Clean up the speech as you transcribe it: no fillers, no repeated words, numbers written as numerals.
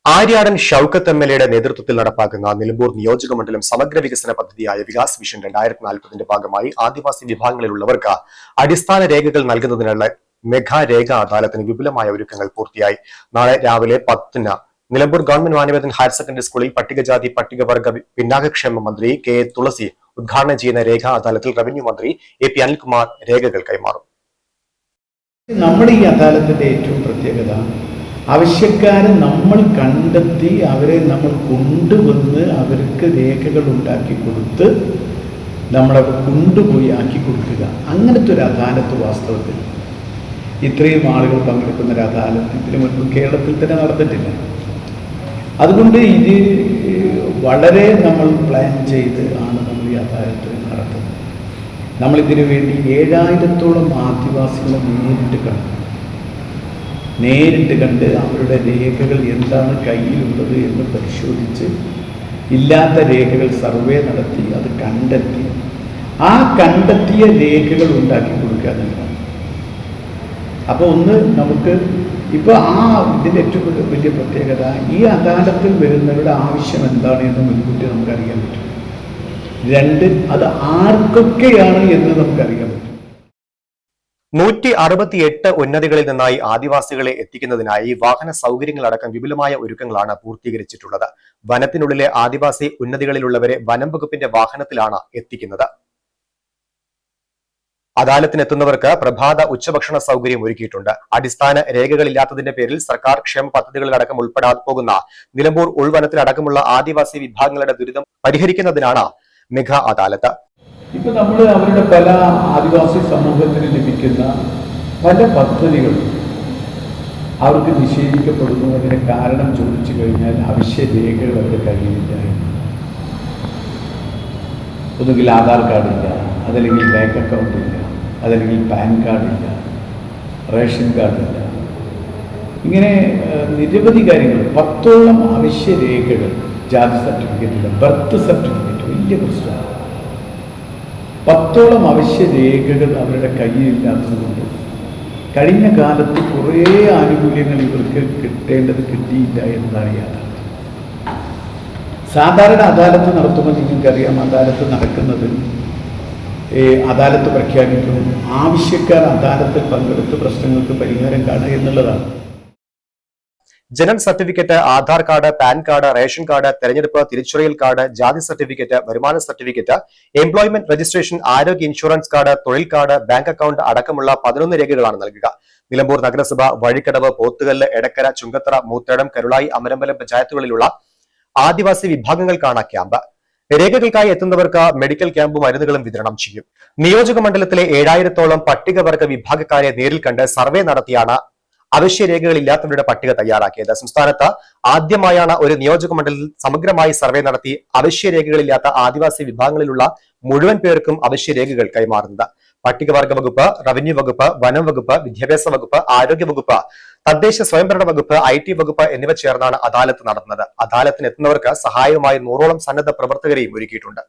ആര്യാടൻ ഷൌക്കത്ത് എംഎൽഎയുടെ നേതൃത്വത്തിൽ നടപ്പാക്കുന്ന നിലമ്പൂർ നിയോജകമണ്ഡലം സമഗ്ര വികസന പദ്ധതിയായ വികാസ് മിഷൻ 2040 ഭാഗമായി ആദിവാസി വിഭാഗങ്ങളിലുള്ളവർക്ക് അടിസ്ഥാന രേഖകൾ നൽകുന്നതിനുള്ള മെഗാ രേഖ അദാലത്തിന് വിപുലമായ ഒരുക്കങ്ങൾ പൂർത്തിയായി. നാളെ രാവിലെ 10-ന് Nilambur government Manavedan higher secondary സ്കൂളിൽ പട്ടികജാതി പട്ടികവർഗ പിന്നാക്കക്ഷേമ മന്ത്രി കെ തുളസി ഉദ്ഘാടനം ചെയ്യുന്ന രേഖാ അദാലത്തിൽ റവന്യൂ മന്ത്രി എ.പി. അനിൽകുമാർ രേഖകൾ കൈമാറും. നമ്മുടെ ഈ അദാലത്തിന്റെ ഏറ്റവും പ്രത്യേകത ആവശ്യക്കാരെ നമ്മൾ കണ്ടെത്തി അവരെ നമ്മൾ കൊണ്ടുവന്ന് അവർക്ക് രേഖകൾ ഉണ്ടാക്കി കൊടുത്ത് നമ്മളവിടെ കൊണ്ടുപോയി ആക്കി കൊടുക്കുക. അങ്ങനത്തെ ഒരു അദാലത്ത് വാസ്തവത്തിൽ ഇത്രയും ആളുകൾ പങ്കെടുക്കുന്ന ഒരു അദാലത്ത് ഇതിനു മുൻപ് കേരളത്തിൽ തന്നെ നടന്നിട്ടില്ല. അതുകൊണ്ട് ഇത് വളരെ നമ്മൾ പ്ലാൻ ചെയ്ത് ആണ് നമ്മൾ ഈ അദാലത്ത് നടത്തുന്നത്. നമ്മളിതിനു വേണ്ടി 7000-ഓളം ആദിവാസികളെ നേരിട്ട് കണ്ട് അവരുടെ രേഖകൾ എന്താണ് കയ്യിലുള്ളത് എന്ന് പരിശോധിച്ച് ഇല്ലാത്ത രേഖകൾ സർവേ നടത്തി അത് കണ്ടെത്തി ആ കണ്ടെത്തിയ രേഖകൾ ഉണ്ടാക്കി കൊടുക്കുക എന്നുള്ളതാണ്. അപ്പോൾ ഒന്ന് നമുക്ക് ഇപ്പോൾ ഇതിൻ്റെ ഏറ്റവും വലിയ പ്രത്യേകത ഈ അദാലത്തിൽ വരുന്നവരുടെ ആവശ്യം എന്താണ് എന്ന് മുൻകൂട്ടി നമുക്കറിയാൻ പറ്റും. 2, അത് ആർക്കൊക്കെയാണ് എന്ന് നമുക്കറിയാൻ പറ്റും. 168 ഉന്നതികളിൽ നിന്നായി ആദിവാസികളെ എത്തിക്കുന്നതിനായി വാഹന സൗകര്യങ്ങളടക്കം വിപുലമായ ഒരുക്കങ്ങളാണ് പൂർത്തീകരിച്ചിട്ടുള്ളത്. വനത്തിനുള്ളിലെ ആദിവാസി ഉന്നതികളിലുള്ളവരെ വനം വകുപ്പിന്റെ വാഹനത്തിലാണ് എത്തിക്കുന്നത്. അദാലത്തിനെത്തുന്നവർക്ക് പ്രഭാത ഉച്ചഭക്ഷണ സൗകര്യം ഒരുക്കിയിട്ടുണ്ട്. അടിസ്ഥാന രേഖകളില്ലാത്തതിന്റെ പേരിൽ സർക്കാർ ക്ഷേമ പദ്ധതികളിലടക്കം ഉൾപ്പെടാതെ പോകുന്ന നിലമ്പൂർ ഉൾവനത്തിലടക്കമുള്ള ആദിവാസി വിഭാഗങ്ങളുടെ ദുരിതം പരിഹരിക്കുന്നതിനാണ് മെഗാ അദാലത്ത്. ഇപ്പൊ നമ്മൾ അവരുടെ പല ആദിവാസി സമൂഹത്തിന് ലഭിക്കുന്ന പല പദ്ധതികളും അവർക്ക് നിഷേധിക്കപ്പെടുന്നു. അതിന് കാരണം ചോദിച്ചു കഴിഞ്ഞാൽ അവശ്യ രേഖകൾ അവരുടെ കയ്യിലില്ല. ഒന്നുകിൽ ആധാർ കാർഡില്ല, അതല്ലെങ്കിൽ ബാങ്ക് അക്കൗണ്ട് ഇല്ല, അതല്ലെങ്കിൽ പാൻ കാർഡില്ല, റേഷൻ കാർഡില്ല. ഇങ്ങനെ നിരവധി കാര്യങ്ങൾ 10ഓളം അവശ്യ രേഖകൾ, ജാതി സർട്ടിഫിക്കറ്റില്ല, ബർത്ത് സർട്ടിഫിക്കറ്റ് വലിയ പ്രശ്നമാണ്. 10ഓളം അവശ്യ രേഖകൾ അവരുടെ കയ്യിലില്ലാത്തതുകൊണ്ട് കഴിഞ്ഞ കാലത്ത് കുറേ ആനുകൂല്യങ്ങൾ ഇവർക്ക് കിട്ടേണ്ടത് കിട്ടിയില്ല എന്നതാണ് യാഥാർത്ഥ്യം. സാധാരണ അദാലത്ത് നടത്തുമ്പോൾ നിങ്ങൾക്കറിയാം, അദാലത്ത് നടക്കുന്നത് അദാലത്ത് പ്രഖ്യാപിക്കും, ആവശ്യക്കാർ അദാലത്തിൽ പങ്കെടുത്ത് പ്രശ്നങ്ങൾക്ക് പരിഹാരം കാണുക എന്നുള്ളതാണ്. ജനന certificate, Aadhaar card, pan card, ration card, തെരഞ്ഞെടുപ്പ് തിരിച്ചറിയൽ കാർഡ്, ജാതി സർട്ടിഫിക്കറ്റ്, വരുമാന സർട്ടിഫിക്കറ്റ്, എംപ്ലോയ്മെന്റ് രജിസ്ട്രേഷൻ, ആരോഗ്യ ഇൻഷുറൻസ് കാർഡ്, തൊഴിൽ കാർഡ്, ബാങ്ക് അക്കൗണ്ട് അടക്കമുള്ള 11 രേഖകളാണ് നൽകുക. നിലമ്പൂർ നഗരസഭ, വഴിക്കടവ്, പോത്തുകല്ല്, എടക്കര, ചുങ്കത്തറ, മൂത്തേടം, കരുളായി, അമരമ്പലം പഞ്ചായത്തുകളിലുള്ള ആദിവാസി വിഭാഗങ്ങൾക്കാണ് ക്യാമ്പ്. രേഖകൾക്കായി എത്തുന്നവർക്ക് മെഡിക്കൽ ക്യാമ്പും മരുന്നുകളും വിതരണം ചെയ്യും. നിയോജക മണ്ഡലത്തിലെ 7000-ഓളം പട്ടികവർഗ വിഭാഗക്കാരെ നേരിൽ കണ്ട് സർവേ നടത്തിയാണ് അവശ്യ രേഖകളില്ലാത്തവരുടെ പട്ടിക തയ്യാറാക്കിയത്. സംസ്ഥാനത്ത് ആദ്യമായാണ് ഒരു നിയോജക മണ്ഡലത്തിൽ സമഗ്രമായി സർവേ നടത്തി അവശ്യ രേഖകളില്ലാത്ത ആദിവാസി വിഭാഗങ്ങളിലുള്ള മുഴുവൻ പേർക്കും അവശ്യ രേഖകൾ കൈമാറുന്നത്. പട്ടികവർഗ വകുപ്പ്, റവന്യൂ വകുപ്പ്, വനം വകുപ്പ്, വിദ്യാഭ്യാസ വകുപ്പ്, ആരോഗ്യ വകുപ്പ്, തദ്ദേശ സ്വയംഭരണ വകുപ്പ്, IT വകുപ്പ് എന്നിവ ചേർന്നാണ് അദാലത്ത് നടത്തുന്നത്. അദാലത്തിന് എത്തുന്നവർക്ക് സഹായവുമായി 100ഓളം സന്നദ്ധ പ്രവർത്തകരെയും ഒരുക്കിയിട്ടുണ്ട്.